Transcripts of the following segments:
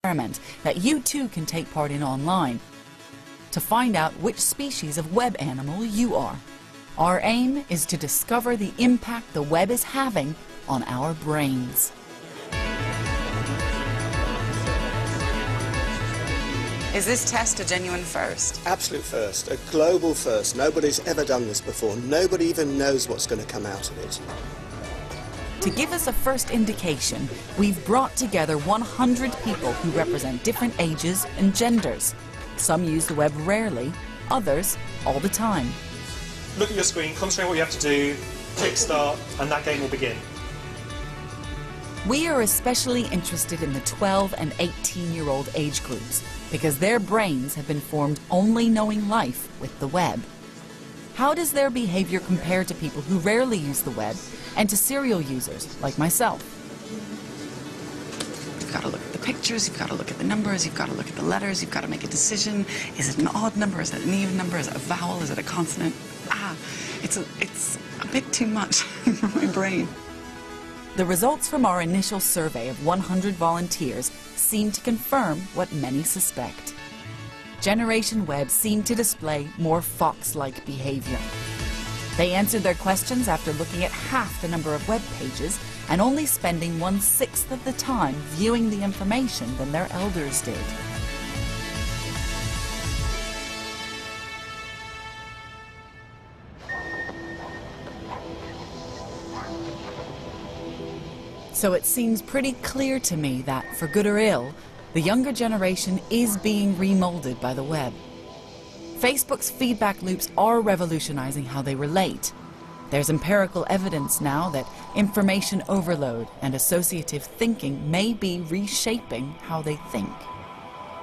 experiment that you too can take part in online to find out which species of web animal you are. Our aim is to discover the impact the web is having on our brains. Is this test a genuine first? Absolute first, a global first. Nobody's ever done this before. Nobody even knows what's going to come out of it. To give us a first indication, we've brought together 100 people who represent different ages and genders. Some use the web rarely, others all the time. Look at your screen, concentrate on what you have to do, click start, and that game will begin. We are especially interested in the 12 and 18-year-old age groups because their brains have been formed only knowing life with the web. How does their behavior compare to people who rarely use the web and to serial users like myself? You've got to look at the pictures, you've got to look at the numbers, you've got to look at the letters, you've got to make a decision. Is it an odd number? Is it an even number? Is it a vowel? Is it a consonant? It's a bit too much for my brain. The results from our initial survey of 100 volunteers seem to confirm what many suspect. Generation Web seemed to display more fox-like behavior. They answered their questions after looking at half the number of web pages and only spending 1/6 of the time viewing the information than their elders did. So it seems pretty clear to me that, for good or ill, the younger generation is being remolded by the web. Facebook's feedback loops are revolutionizing how they relate. There's empirical evidence now that information overload and associative thinking may be reshaping how they think.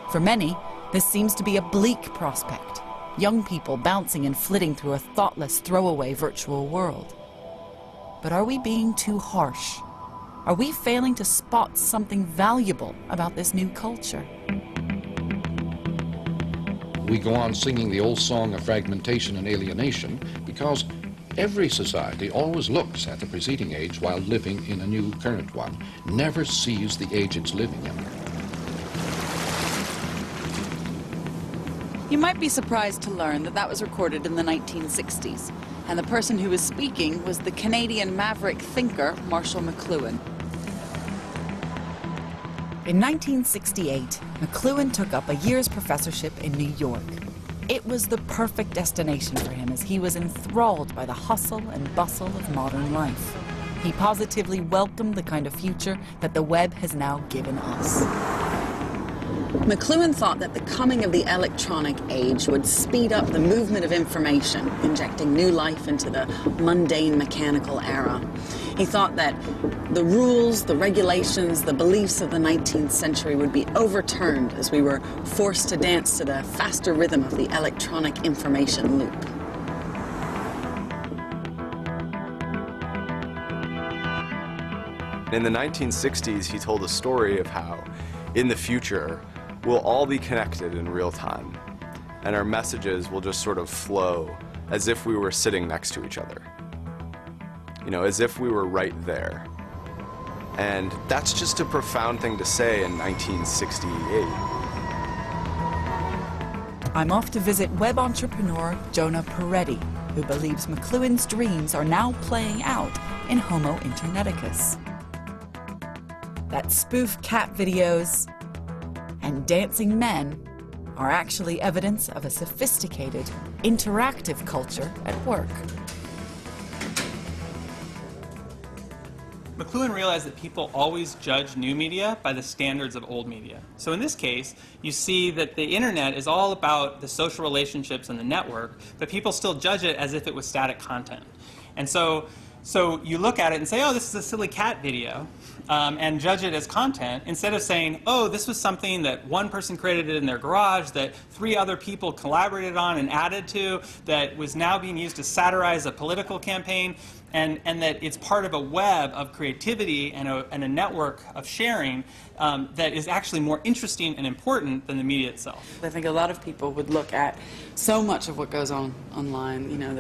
For many, this seems to be a bleak prospect. Young people bouncing and flitting through a thoughtless, throwaway virtual world. But are we being too harsh? Are we failing to spot something valuable about this new culture? We go on singing the old song of fragmentation and alienation because every society always looks at the preceding age while living in a new current one, never sees the age it's living in. You might be surprised to learn that that was recorded in the 1960s, and the person who was speaking was the Canadian maverick thinker Marshall McLuhan. In 1968, McLuhan took up a year's professorship in New York. It was the perfect destination for him as he was enthralled by the hustle and bustle of modern life. He positively welcomed the kind of future that the web has now given us. McLuhan thought that the coming of the electronic age would speed up the movement of information, injecting new life into the mundane mechanical era. He thought that the rules, the regulations, the beliefs of the 19th century would be overturned as we were forced to dance to the faster rhythm of the electronic information loop. In the 1960s, he told a story of how, in the future, we'll all be connected in real time, and our messages will just sort of flow as if we were sitting next to each other. You know, as if we were right there. And that's just a profound thing to say in 1968. I'm off to visit web entrepreneur Jonah Peretti, who believes McLuhan's dreams are now playing out in Homo interneticus. That spoof cat videos and dancing men are actually evidence of a sophisticated, interactive culture at work. McLuhan realized that people always judge new media by the standards of old media. So in this case, you see that the internet is all about the social relationships and the network, but people still judge it as if it was static content. And so you look at it and say, oh, this is a silly cat video, and judge it as content, instead of saying, oh, this was something that one person created in their garage, that 3 other people collaborated on and added to, that was now being used to satirize a political campaign, and that it's part of a web of creativity and a network of sharing that is actually more interesting and important than the media itself. I think a lot of people would look at so much of what goes on online, you know,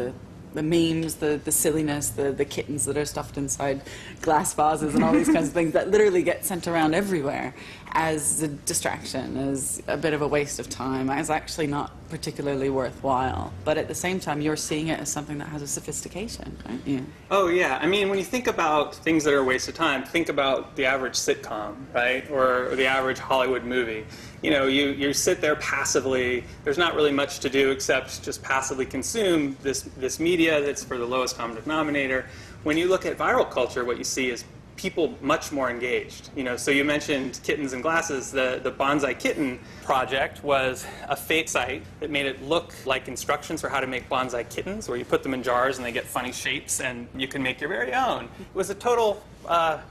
the memes, the silliness, the kittens that are stuffed inside glass vases and all these kinds of things that literally get sent around everywhere, as a distraction, as a bit of a waste of time, as actually not particularly worthwhile. But at the same time, you're seeing it as something that has a sophistication, aren't you? Oh yeah, I mean, when you think about things that are a waste of time, think about the average sitcom, right? Or the average Hollywood movie. You know, you sit there passively, there's not really much to do except just passively consume this media that's for the lowest common denominator. When you look at viral culture, what you see is people much more engaged. You know, so you mentioned kittens and glasses. The Bonsai Kitten project was a fake site that made it look like instructions for how to make bonsai kittens, where you put them in jars and they get funny shapes and you can make your very own. It was a total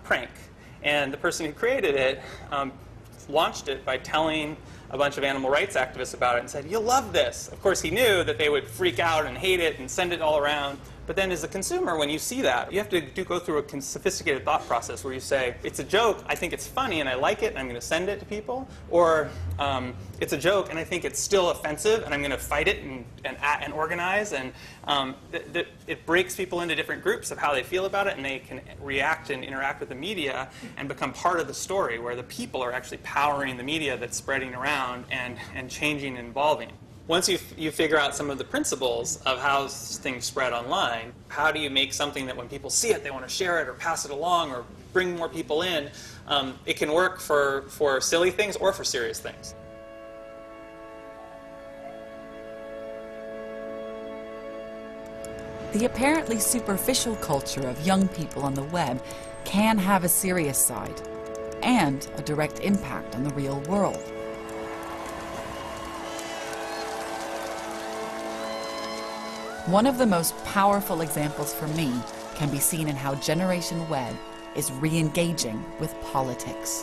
prank. And the person who created it launched it by telling a bunch of animal rights activists about it and said, "You'll love this." Of course, he knew that they would freak out and hate it and send it all around. But then as a consumer, when you see that, you have to go through a sophisticated thought process where you say, it's a joke, I think it's funny and I like it and I'm going to send it to people, or it's a joke and I think it's still offensive and I'm going to fight it and organize, and it breaks people into different groups of how they feel about it, and they can react and interact with the media and become part of the story, where the people are actually powering the media that's spreading around and changing and evolving. Once you figure out some of the principles of how things spread online, how do you make something that when people see it, they want to share it or pass it along or bring more people in? It can work for silly things or for serious things. The apparently superficial culture of young people on the web can have a serious side and a direct impact on the real world. One of the most powerful examples for me can be seen in how Generation Web is re-engaging with politics.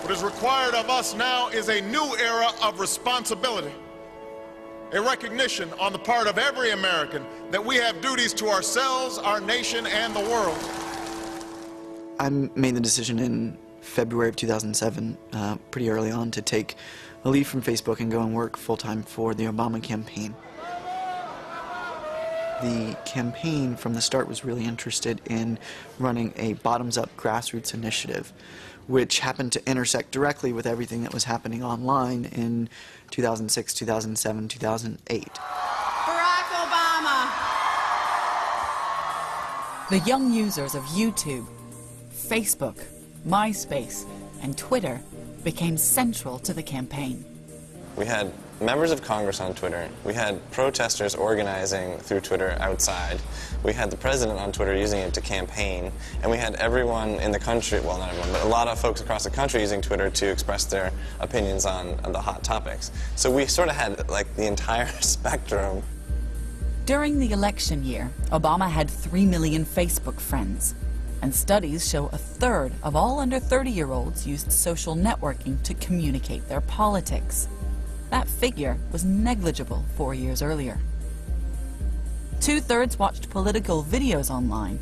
What is required of us now is a new era of responsibility, a recognition on the part of every American that we have duties to ourselves, our nation, and the world. I made the decision in February of 2007, pretty early on, to take a leave from Facebook and go and work full-time for the Obama campaign. The campaign from the start was really interested in running a bottoms-up grassroots initiative, which happened to intersect directly with everything that was happening online in 2006, 2007, 2008. Barack Obama! The young users of YouTube, Facebook, MySpace, and Twitter became central to the campaign. We had members of Congress on Twitter. We had protesters organizing through Twitter outside. We had the president on Twitter using it to campaign. And we had everyone in the country, well, not everyone, but a lot of folks across the country using Twitter to express their opinions on the hot topics. So we sort of had, like, the entire spectrum. During the election year, Obama had 3 million Facebook friends. And studies show a third of all under 30-year-olds used social networking to communicate their politics. That figure was negligible 4 years earlier. 2/3 watched political videos online,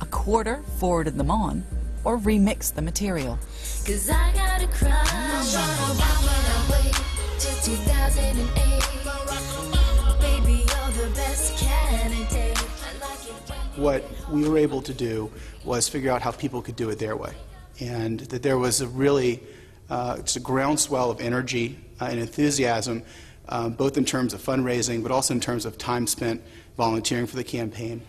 a quarter forwarded them on, or remixed the material. 'Cause I got a crush on Obama, wait till 2008. Baby, you're the best candidate. What we were able to do was figure out how people could do it their way, and that there was a really just a groundswell of energy and enthusiasm, both in terms of fundraising, but also in terms of time spent volunteering for the campaign.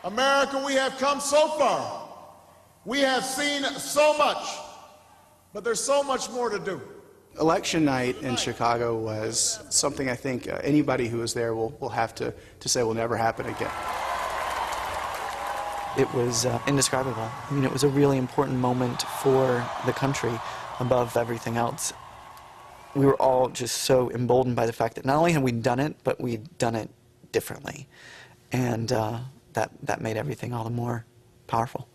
America, we have come so far. We have seen so much, but there's so much more to do. Election night in Chicago was something I think anybody who was there will have to say will never happen again. It was indescribable. I mean, it was a really important moment for the country above everything else. We were all just so emboldened by the fact that not only had we done it, but we'd done it differently. And that made everything all the more powerful.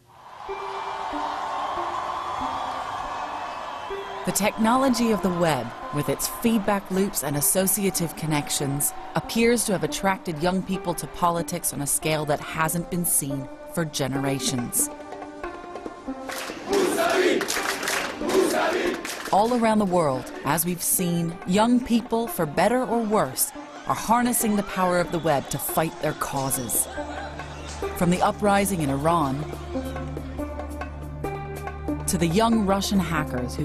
The technology of the web, with its feedback loops and associative connections, appears to have attracted young people to politics on a scale that hasn't been seen for generations. All around the world, as we've seen, young people, for better or worse, are harnessing the power of the web to fight their causes. From the uprising in Iran to the young Russian hackers who